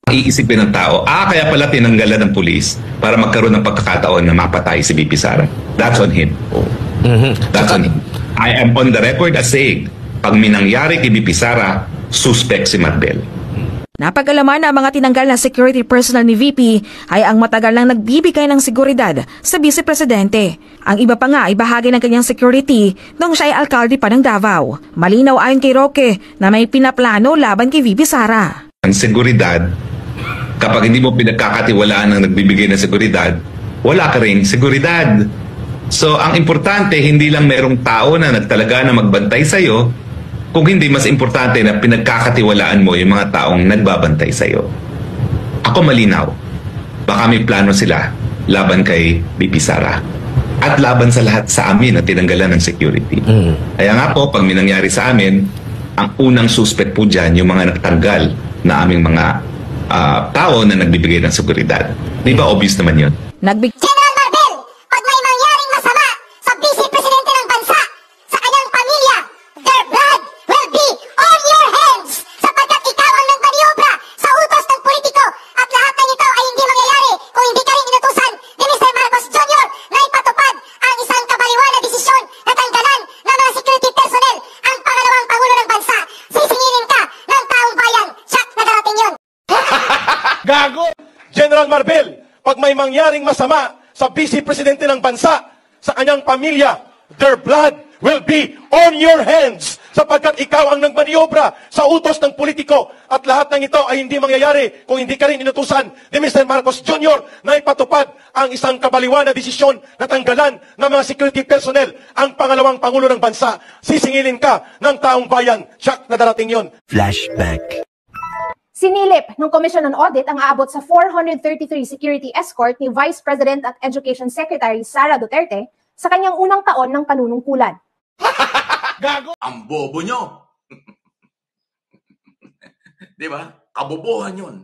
Iisipin ng tao, kaya pala tinanggalan ng pulis para magkaroon ng pagkakataon na mapatay si VP Sara. That's on him. That's on him. I am on the record as saying, pag minangyari kay VP Sara, suspect si Marbel. Napag-alaman na ang mga tinanggal na security personnel ni VP ay ang matagal nang nagbibigay ng seguridad sa Vice Presidente. Ang iba pa nga ay bahagi ng kanyang security noong siya ay alkalde pa ng Davao. Malinaw ayon kay Roque na may pinaplano laban kay VP Sara. Ang seguridad, kapag hindi mo pinagkakatiwalaan ng nagbibigay ng seguridad, wala ka ring seguridad. So, ang importante, hindi lang merong tao na nagtalaga na magbantay sa'yo, kung hindi mas importante na pinagkakatiwalaan mo yung mga taong nagbabantay sa'yo. Ako malinaw, baka may plano sila laban kay VP Sara at laban sa lahat sa amin na tinanggalan ng security. Kaya nga po, pag minangyari sa amin, ang unang suspect po dyan, yung mga nagtanggal na aming mga tao na nagbibigay ng seguridad. Di ba obvious naman yun? General Marbel, pag may mangyaring masama sa Vice Presidente ng bansa, sa kanyang pamilya, their blood will be on your hands sapagkat ikaw ang nagmaniobra sa utos ng politiko at lahat ng ito ay hindi mangyayari kung hindi ka rin inutusan ni Mr. Marcos Jr. na ipatupad ang isang kabaliwan na desisyon na tanggalan ng mga security personnel ang pangalawang Pangulo ng bansa. Sisingilin ka ng taong bayan. Siyak na darating yun. Gago! General Marbel, pag may mangyaring masama sa Vice Presidente ng bansa, sa kanyang pamilya, their blood will be on your hands sapagkat ikaw ang nagmaniobra sa utos ng politiko at lahat ng ito ay hindi mangyayari kung hindi ka rin inutusan ni Mr. Marcos Jr. na ipatupad ang isang kabaliwan na desisyon na tanggalan ng mga security personnel ang pangalawang Pangulo ng bansa. Sisingilin ka ng taong bayan. Siyak na darating yon. Flashback. Sinilip ng Commission on Audit ang aabot sa 433 security escort ni Vice President at Education Secretary Sara Duterte sa kanyang unang taon ng panunungkulan. Gago! Ang bobo nyo! Di ba? Kabobohan yun.